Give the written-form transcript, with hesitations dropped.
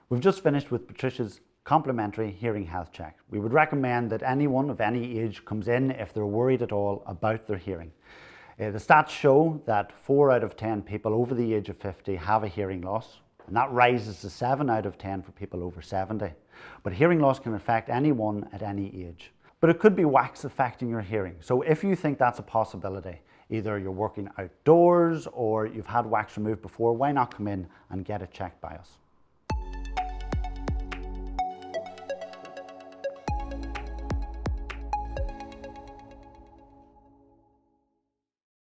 We've just finished with Patricia's complimentary hearing health check. We would recommend that anyone of any age comes in if they're worried at all about their hearing. The stats show that 4 out of 10 people over the age of 50 have a hearing loss, and that rises to 7 out of 10 for people over 70. But hearing loss can affect anyone at any age. But it could be wax affecting your hearing. So if you think that's a possibility, either you're working outdoors or you've had wax removed before, why not come in and get it checked by us?